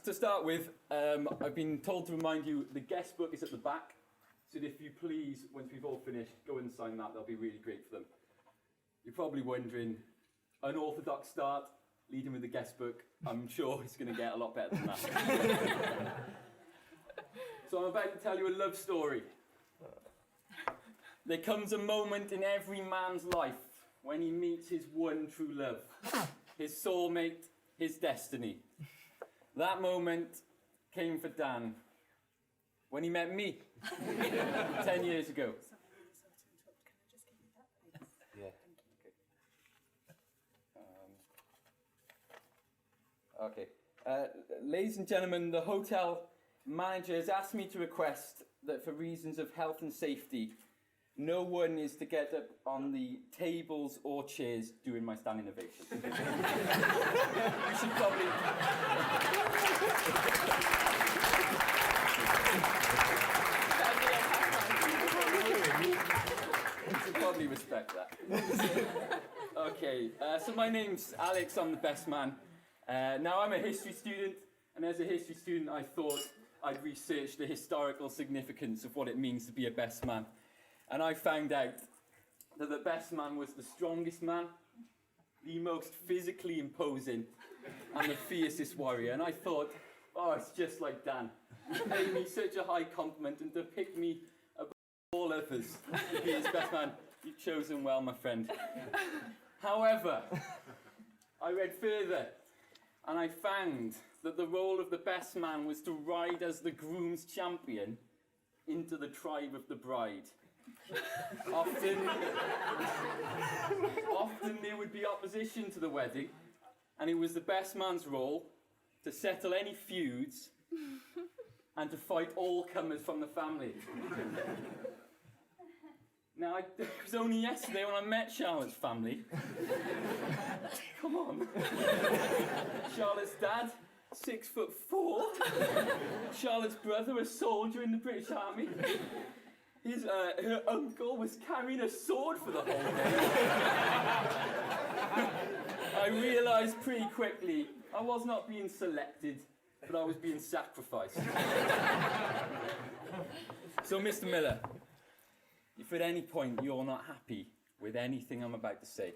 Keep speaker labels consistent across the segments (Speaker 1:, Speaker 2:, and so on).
Speaker 1: to start with, I've been told to remind you the guest book is at the back. So if you please, once we've all finished, go and sign that. That'll be really great for them. You're probably wondering, unorthodox start, leading with the guest book. I'm sure it's going to get a lot better than that. So I'm about to tell you a love story. There comes a moment in every man's life when he meets his one true love, his soulmate, his destiny. That moment came for Dan when he met me 10 years ago. Yeah. Okay. Ladies and gentlemen, the hotel manager has asked me to request that for reasons of health and safety, no one is to get up on the tables or chairs during my standing ovation. You should probably... You should probably respect that. Okay, so my name's Alex, I'm the best man. Now I'm a history student, and as a history student I thought I'd research the historical significance of what it means to be a best man. And I found out that the best man was the strongest man, the most physically imposing, and the fiercest warrior. And I thought, oh, it's just like Dan. He paid me such a high compliment, and to pick me above all others to be his best man, you've chosen well, my friend. However, I read further, and I found that the role of the best man was to ride as the groom's champion into the tribe of the bride. Often there would be opposition to the wedding, and it was the best man's role to settle any feuds and to fight all comers from the family. Now, it was only yesterday when I met Charlotte's family. Come on. Charlotte's dad, 6'4". Charlotte's brother, a soldier in the British Army. Her uncle was carrying a sword for the whole day. I realised pretty quickly I was not being selected, but I was being sacrificed. So, Mr. Millar, if at any point you're not happy with anything I'm about to say,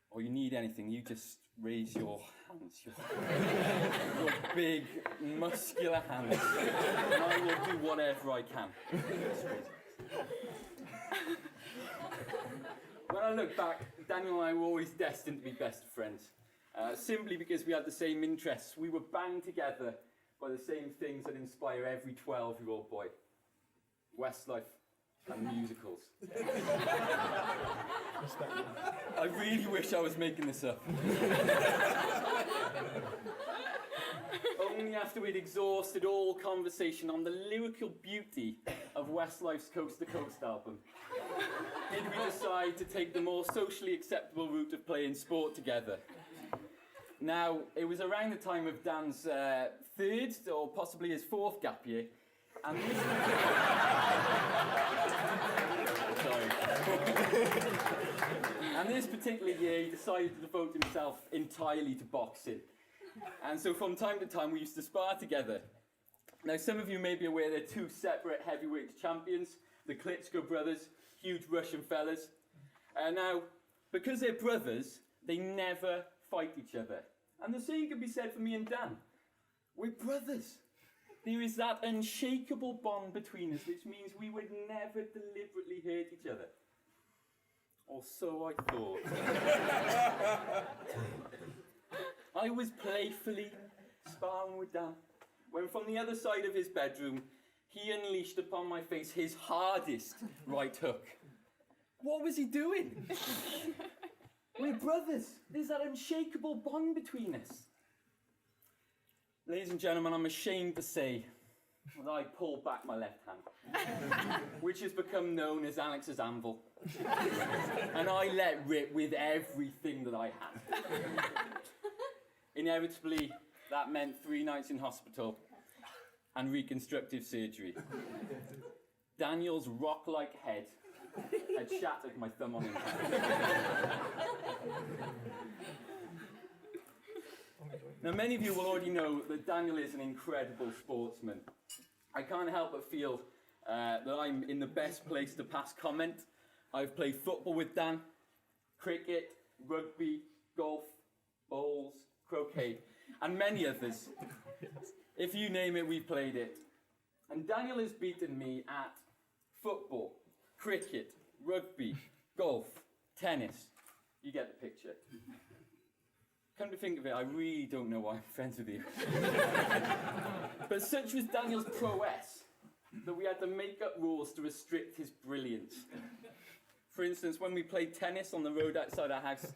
Speaker 1: or you need anything, you just raise your hands, your big, muscular hands, and I will do whatever I can. When I look back, Daniel and I were always destined to be best friends, simply because we had the same interests. We were bound together by the same things that inspire every 12-year-old boy: Westlife and musicals. I really wish I was making this up. Only after we'd exhausted all conversation on the lyrical beauty of Westlife's Coast to Coast album did we decide to take the more socially acceptable route of playing sport together. Now, it was around the time of Dan's third, or possibly his fourth gap year, and this... Sorry. And this particular year, he decided to devote himself entirely to boxing. And so from time to time, we used to spar together. Now, some of you may be aware they're two separate heavyweight champions, the Klitschko brothers, huge Russian fellas. Now, because they're brothers, they never fight each other. And the same can be said for me and Dan. We're brothers. There is that unshakable bond between us, which means we would never deliberately hurt each other. Or so I thought. I was playfully sparring with Dan when from the other side of his bedroom, he unleashed upon my face his hardest right hook. What was he doing? We're brothers. There's that unshakable bond between us. Ladies and gentlemen, I'm ashamed to say that I pulled back my left hand, which has become known as Alex's anvil. And I let rip with everything that I had. Inevitably, that meant 3 nights in hospital and reconstructive surgery. Daniel's rock-like head had shattered my thumb on impact. Now, many of you will already know that Daniel is an incredible sportsman. I can't help but feel that I'm in the best place to pass comment. I've played football with Dan, cricket, rugby, golf, bowls, croquet, and many others. If you name it, we've played it. And Daniel has beaten me at football, cricket, rugby, golf, tennis. You get the picture. Come to think of it, I really don't know why I'm friends with you. But such was Daniel's prowess that we had to make up rules to restrict his brilliance. For instance, when we played tennis on the road outside our house,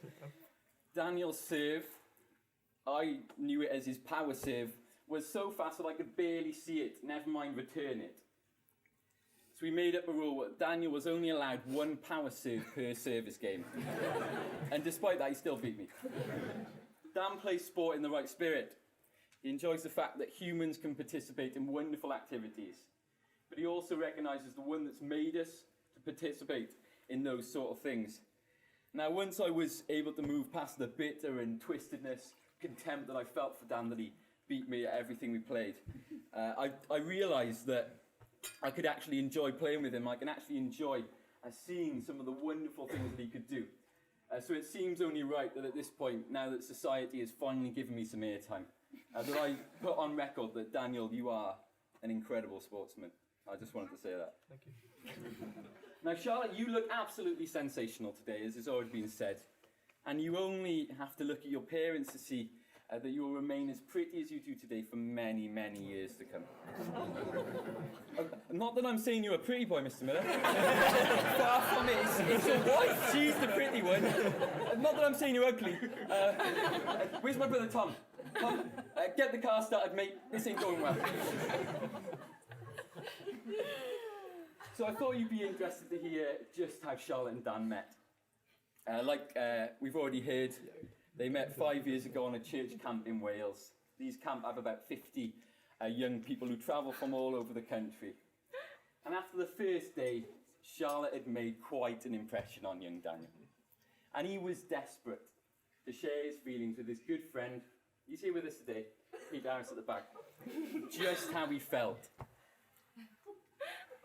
Speaker 1: Daniel's serve, I knew it as his power serve, was so fast that I could barely see it, never mind return it. So we made up a rule that Daniel was only allowed one power serve per service game. And despite that, he still beat me. Dan plays sport in the right spirit. He enjoys the fact that humans can participate in wonderful activities. But he also recognises the one that's made us to participate in those sort of things. Now, once I was able to move past the bitter and twistedness, contempt that I felt for Dan, that he beat me at everything we played, I realised that I could actually enjoy playing with him. I can actually enjoy seeing some of the wonderful things that he could do. So it seems only right that at this point, now that society has finally given me some airtime, that I put on record that, Daniel, you are an incredible sportsman. I just wanted to say that.
Speaker 2: Thank you.
Speaker 1: Now, Charlotte, you look absolutely sensational today, as has already been said. And you only have to look at your parents to see that you will remain as pretty as you do today for many, many years to come. Not that I'm saying you're a pretty boy, Mr. Miller. Far from it. It's your wife. She's the pretty one. Not that I'm saying you're ugly. Where's my brother Tom? Tom, get the car started, mate. This ain't going well. So I thought you'd be interested to hear just how Charlotte and Dan met. Like we've already heard, they met 5 years ago on a church camp in Wales. These camps have about 50 young people who travel from all over the country. And after the first day, Charlotte had made quite an impression on young Daniel. And he was desperate to share his feelings with his good friend, he's here with us today, Pete Harris at the back, just how he felt.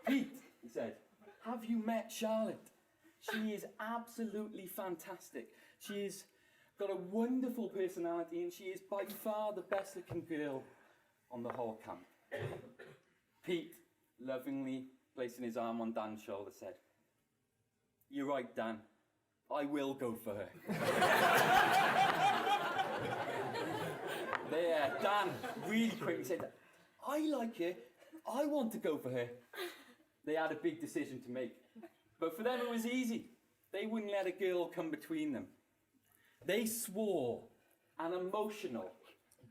Speaker 1: Pete, he said, have you met Charlotte? She is absolutely fantastic. She's got a wonderful personality and she is by far the best looking girl on the whole camp. Pete, lovingly placing his arm on Dan's shoulder, said, you're right, Dan. I will go for her. There, Dan really quickly said, I like her. I want to go for her. They had a big decision to make. But for them it was easy. They wouldn't let a girl come between them. They swore an emotional,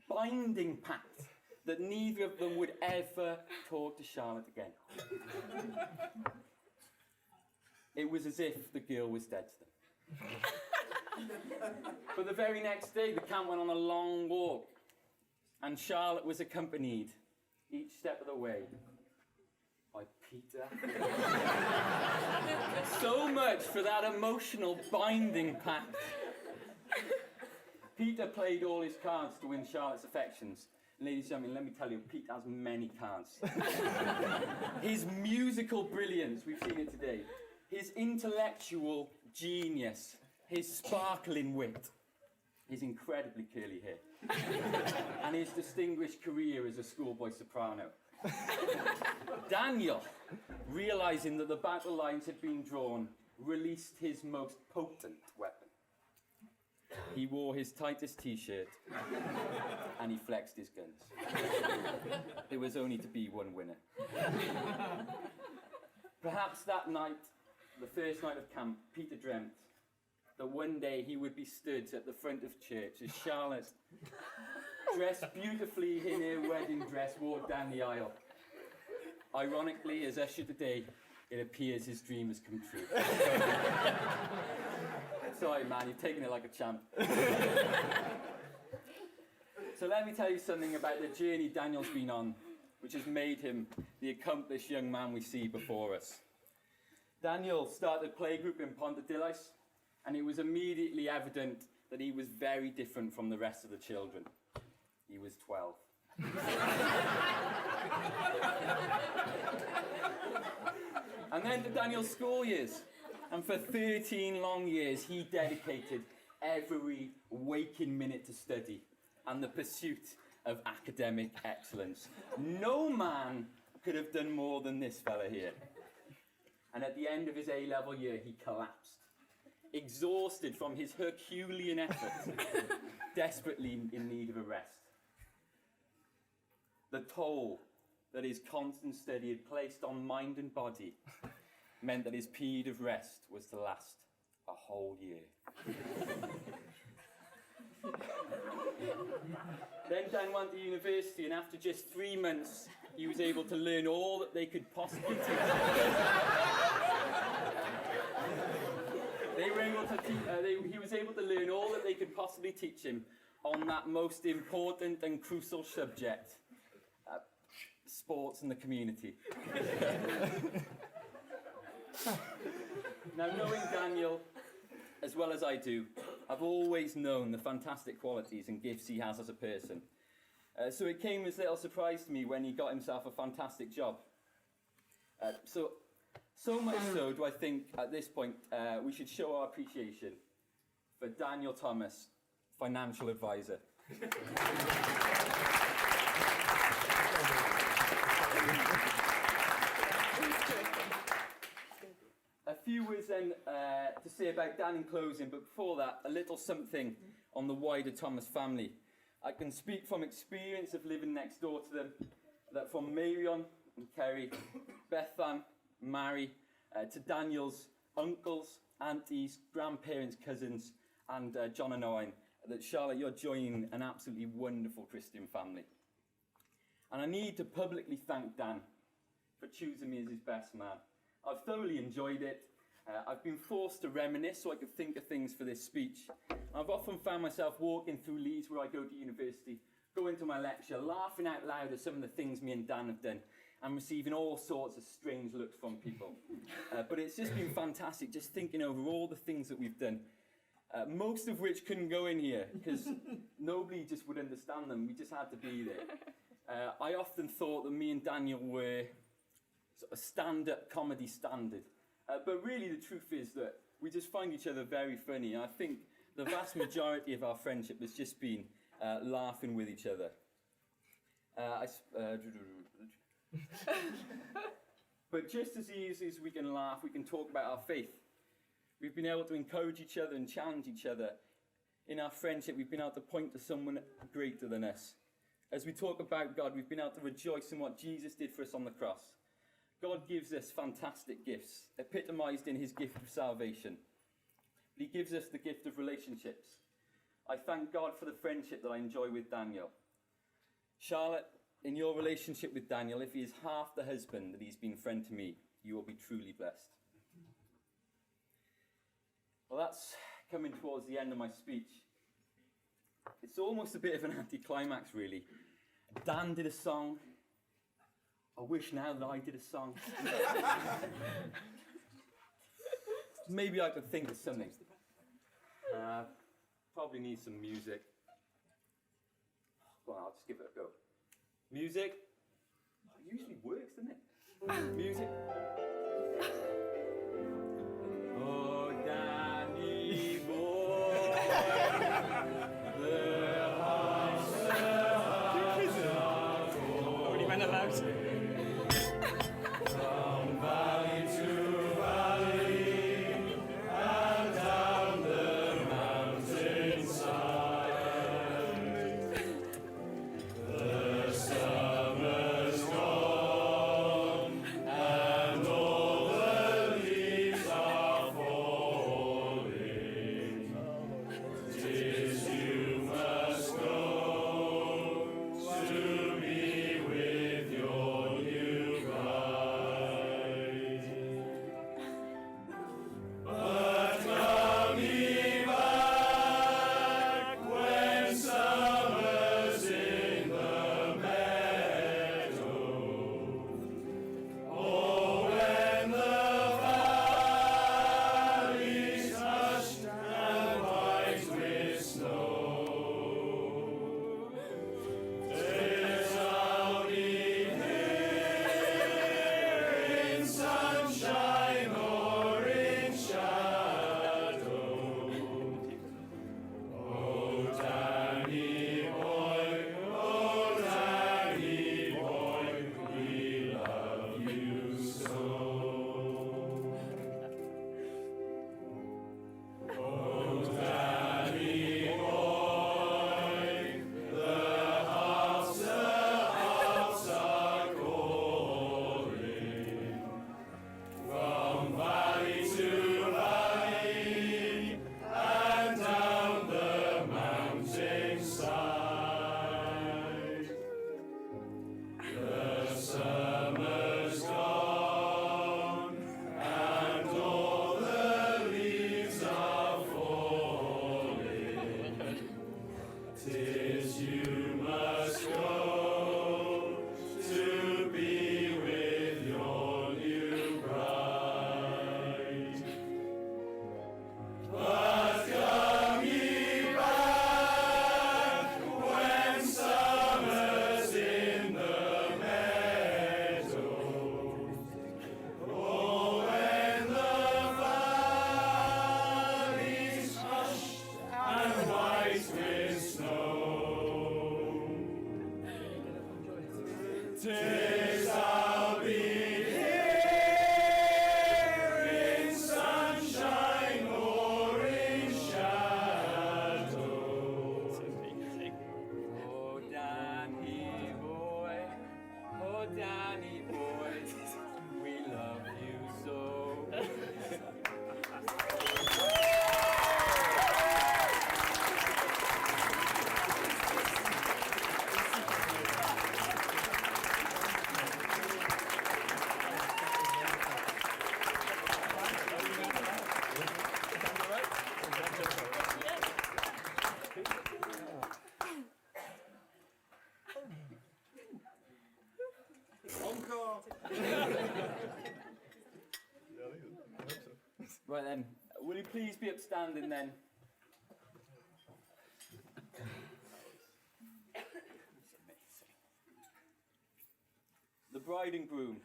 Speaker 1: binding pact that neither of them would ever talk to Charlotte again. It was as if the girl was dead to them. But the very next day, the camp went on a long walk, and Charlotte was accompanied each step of the way by Peter. So much for that emotional binding pact. Peter played all his cards to win Charlotte's affections. Ladies and gentlemen, let me tell you, Pete has many cards. His musical brilliance, we've seen it today. His intellectual genius. His sparkling wit. His incredibly curly hair. And his distinguished career as a schoolboy soprano. Daniel, realising that the battle lines had been drawn, released his most potent weapon. He wore his tightest t-shirt and he flexed his guns. There was only to be one winner. Perhaps that night, the first night of camp, Peter dreamt that one day he would be stood at the front of church as Charlotte, dressed beautifully in her wedding dress, walked down the aisle. Ironically, as usher today, it appears his dream has come true. Sorry, man, you've taken it like a champ. So let me tell you something about the journey Daniel's been on, which has made him the accomplished young man we see before us. Daniel started playgroup in Pontarddulais, and it was immediately evident that he was very different from the rest of the children. was 12. And then to Daniel's school years. And for 13 long years, he dedicated every waking minute to study and the pursuit of academic excellence. No man could have done more than this fella here. And at the end of his A-level year, he collapsed, exhausted from his Herculean effort, desperately in need of a rest. The toll that his constant study had placed on mind and body meant that his period of rest was to last a whole year. Then Dan went to university, and after just 3 months, he was able to learn all that they could possibly teach him. He was able to learn all that they could possibly teach him on that most important and crucial subject, sports and the community. Now, knowing Daniel as well as I do, I've always known the fantastic qualities and gifts he has as a person. So it came as little surprise to me when he got himself a fantastic job. So much so do I think at this point we should show our appreciation for Daniel Thomas, financial advisor. A few words then to say about Dan in closing, but before that, a little something on the wider Thomas family. I can speak from experience of living next door to them, that from Marion and Kerry, Bethan, Mary, to Daniel's uncles, aunties, grandparents, cousins, and John and Owen, that Charlotte, you're joining an absolutely wonderful Christian family. And I need to publicly thank Dan for choosing me as his best man. I've thoroughly enjoyed it. I've been forced to reminisce so I could think of things for this speech. I've often found myself walking through Leeds where I go to university, going to my lecture, laughing out loud at some of the things me and Dan have done, and receiving all sorts of strange looks from people. But it's just been fantastic, just thinking over all the things that we've done, most of which couldn't go in here, because nobody just would understand them. We just had to be there. I often thought that me and Daniel were sort of stand-up comedy standard. But really the truth is that we just find each other very funny. And I think the vast majority of our friendship has just been laughing with each other. But just as easy as we can laugh, we can talk about our faith. We've been able to encourage each other and challenge each other. In our friendship, we've been able to point to someone greater than us. As we talk about God, we've been able to rejoice in what Jesus did for us on the cross. God gives us fantastic gifts, epitomised in his gift of salvation. He gives us the gift of relationships. I thank God for the friendship that I enjoy with Daniel. Charlotte, in your relationship with Daniel, if he is half the husband that he's been a friend to me, you will be truly blessed. Well, that's coming towards the end of my speech. It's almost a bit of an anticlimax, really. Dan did a song. I wish now that I did a song. Maybe I could think of something. Probably need some music. Well, I'll just give it a go. Music. It usually works, doesn't it? Music. Oh, Danny boy, the house
Speaker 2: Already went allowed.
Speaker 1: from valley to valley and down the mountainside. The summer's gone and all the leaves are falling. 'Tis you must go to be with your
Speaker 3: 'Tis I'll be here in sunshine or in shadow.
Speaker 1: Oh, Danny boy, oh, Danny boy, we love you so.
Speaker 3: Encore.
Speaker 1: Right then, will you please be upstanding then? The bride and groom.